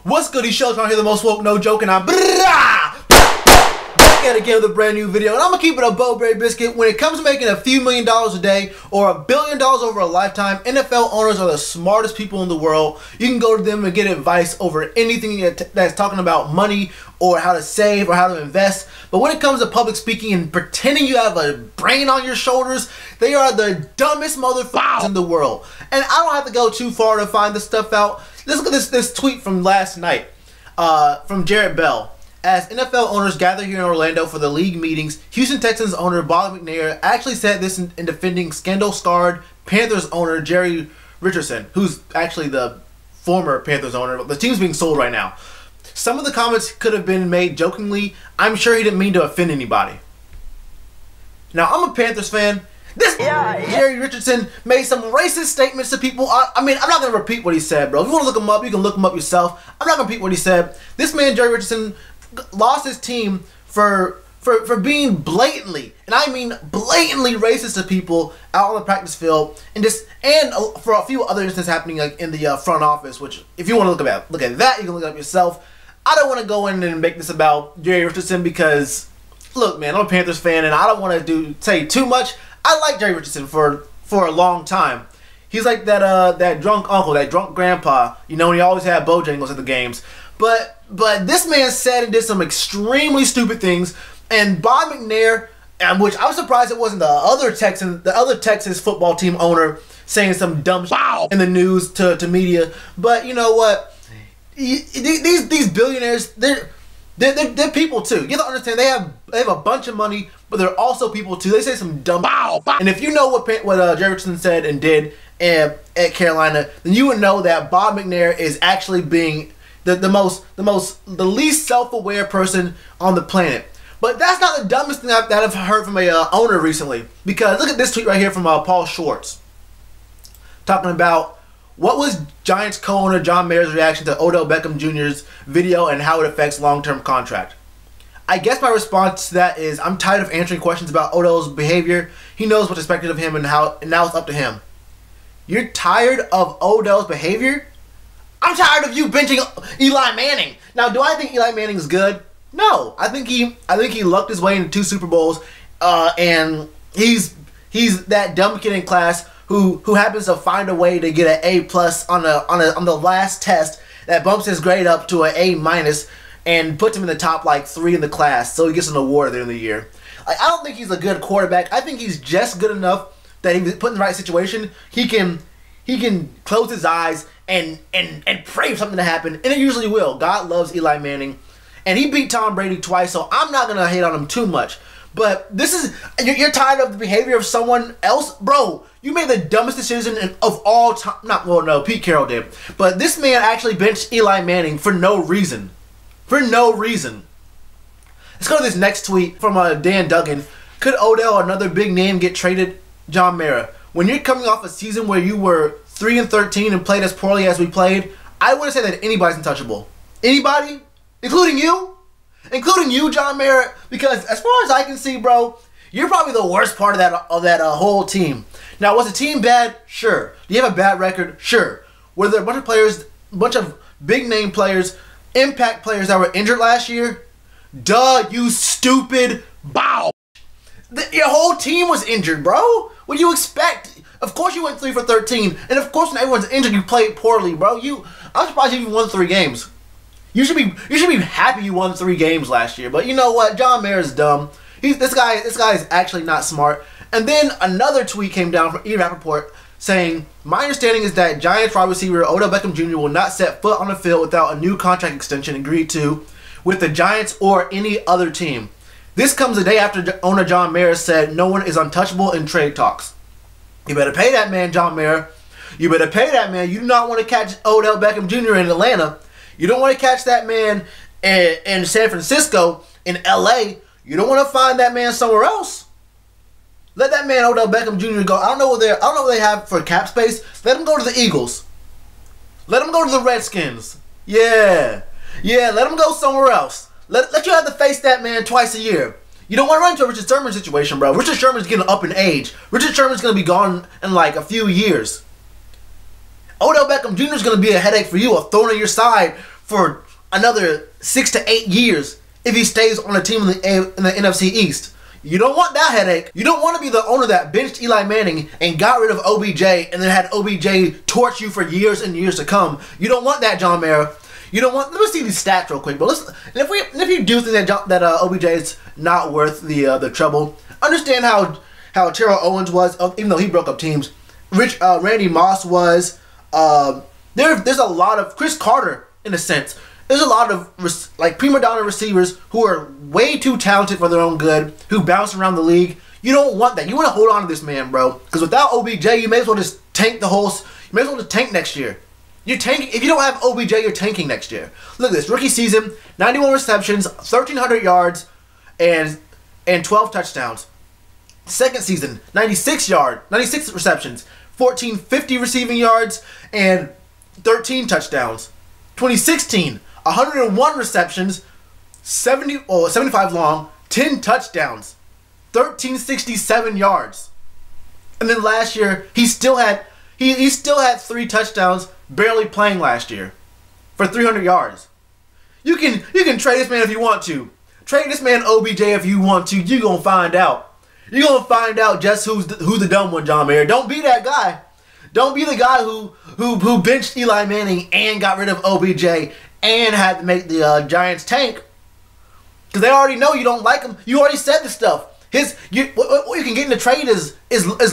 What's good, these shows around here, the most woke, no joke, and I'm back at it again with a brand new video, and I'm gonna keep it a Bo-Berry biscuit. When it comes to making a few $1 million a day or $1 billion over a lifetime, NFL owners are the smartest people in the world. You can go to them and get advice over anything that's talking about money or how to save or how to invest. But when it comes to public speaking and pretending you have a brain on your shoulders, they are the dumbest motherfuckers in the world. And I don't have to go too far to find this stuff out. Let's look at this tweet from last night from Jared Bell. As NFL owners gather here in Orlando for the league meetings, Houston Texans owner Bob McNair actually said this in defending scandal-scarred Panthers owner Jerry Richardson, who's actually the former Panthers owner. The team's being sold right now. Some of the comments could have been made jokingly. I'm sure he didn't mean to offend anybody. Now, I'm a Panthers fan. Jerry Richardson made some racist statements to people. I mean, I'm not going to repeat what he said, bro. If you want to look him up, you can look him up yourself. I'm not going to repeat what he said. This man, Jerry Richardson, lost his team for being blatantly, and I mean blatantly racist to people out on the practice field, and for a few other instances happening like in the front office, which if you want to look at that, you can look it up yourself. I don't want to go in and make this about Jerry Richardson because, look, man, I'm a Panthers fan, and I don't want to say too much. I like Jerry Richardson for a long time. He's like that drunk uncle, that drunk grandpa, you know, and he always had Bojangles at the games. But this man said and did some extremely stupid things, and Bob McNair, which I was surprised it wasn't the other Texas football team owner saying some dumb shit in the news to media. But you know what? These billionaires, they're people too. You have to understand they have a bunch of money, but they're also people too. They say some dumb and if you know what Jerry Richardson said and did at Carolina, then you would know that Bob McNair is actually being the least self-aware person on the planet. But that's not the dumbest thing that I've heard from a owner recently. Because look at this tweet right here from Paul Schwartz, talking about what was Giants co-owner John Mayer's reaction to Odell Beckham Jr.'s video and how it affects long-term contract. I guess my response to that is I'm tired of answering questions about Odell's behavior. He knows what's expected of him and now it's up to him. You're tired of Odell's behavior? I'm tired of you benching Eli Manning. Now, do I think Eli Manning is good? No, I think he lucked his way into 2 Super Bowls, and he's that dumb kid in class who happens to find a way to get an A+ on the last test that bumps his grade up to an A- and puts him in the top like 3 in the class, so he gets an award at the end of the year. Like, I don't think he's a good quarterback. I think he's just good enough that he was put in the right situation. He can close his eyes and pray for something to happen, and it usually will. God loves Eli Manning, and he beat Tom Brady twice, so I'm not gonna hate on him too much. But you're tired of the behavior of someone else, bro. You made the dumbest decision of all time. No, Pete Carroll did, but this man actually benched Eli Manning for no reason. For no reason. Let's go to this next tweet from Dan Duggan. Could Odell, another big name, get traded? John Mara. When you're coming off a season where you were 3-13 and played as poorly as we played, I wouldn't say that anybody's untouchable. Anybody? Including you? Including you, John Merritt? Because as far as I can see, bro, you're probably the worst part of that whole team. Now, was the team bad? Sure. Do you have a bad record? Sure. Were there a bunch of players, bunch of big name players, impact players that were injured last year? Duh, you stupid bow. Your whole team was injured, bro. What do you expect? Of course you went 3-13, and of course when everyone's injured, you played poorly, bro. I'm surprised you even won 3 games. You should be happy you won 3 games last year. But you know what? John Mayer is dumb. This guy is actually not smart. And then another tweet came down from E. Rappaport saying, my understanding is that Giants wide receiver Odell Beckham Jr. will not set foot on the field without a new contract extension agreed to with the Giants or any other team. This comes a day after owner John Mayer said no one is untouchable in trade talks. You better pay that man, John Mayer. You better pay that man. You do not want to catch Odell Beckham Jr. in Atlanta. You don't want to catch that man in San Francisco, in LA. You don't want to find that man somewhere else. Let that man Odell Beckham Jr. go. I don't know what they have for cap space. Let him go to the Eagles. Let him go to the Redskins. Yeah. Let him go somewhere else. Let you have to face that man twice a year. You don't want to run into a Richard Sherman situation, bro. Richard Sherman's getting up in age. Richard Sherman's going to be gone in like a few years. Odell Beckham Jr. is going to be a headache for you, a thorn in your side for another 6 to 8 years if he stays on a team in the NFC East. You don't want that headache. You don't want to be the owner that benched Eli Manning and got rid of OBJ and then had OBJ torch you for years and years to come. You don't want that, John Mara. You don't want. Let me see these stats real quick. But listen, and if you do think that OBJ is not worth the trouble, understand how Terrell Owens was, even though he broke up teams. Randy Moss was. There's a lot of Chris Carter in a sense. There's a lot of prima donna receivers who are way too talented for their own good, who bounce around the league. You don't want that. You want to hold on to this man, bro. Because without OBJ, you may as well just tank the whole. You may as well just tank next year. You're tanking. If you don't have OBJ, you're tanking next year. Look at this rookie season: 91 receptions, 1,300 yards, and 12 touchdowns. Second season: 96 receptions, 1,450 receiving yards, and 13 touchdowns. 2016. 101 receptions, 75 long, 10 touchdowns, 1,367 yards. And then last year, he still had 3 touchdowns, barely playing last year, for 300 yards. You can trade this man if you want to. Trade this man OBJ if you want to. You're gonna find out. You're gonna find out just who's the dumb one, John Mayer. Don't be that guy. Don't be the guy who benched Eli Manning and got rid of OBJ and had to make the Giants tank. Because they already know you don't like him. You already said the stuff. What you can get in the trade is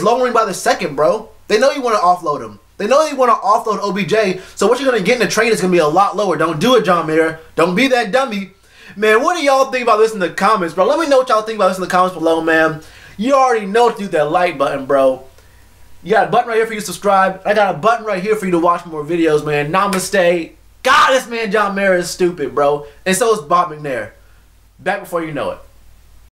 lowering by the second, bro. They know you want to offload him. They know you want to offload OBJ. So what you're going to get in the trade is going to be a lot lower. Don't do it, John Mayer. Don't be that dummy. Man, what do y'all think about this in the comments, bro? Let me know what y'all think about this in the comments below, man. You already know to do that like button, bro. You got a button right here for you to subscribe. I got a button right here for you to watch more videos, man. Namaste. God, this man John Mayer is stupid, bro. And so is Bob McNair. Back before you know it.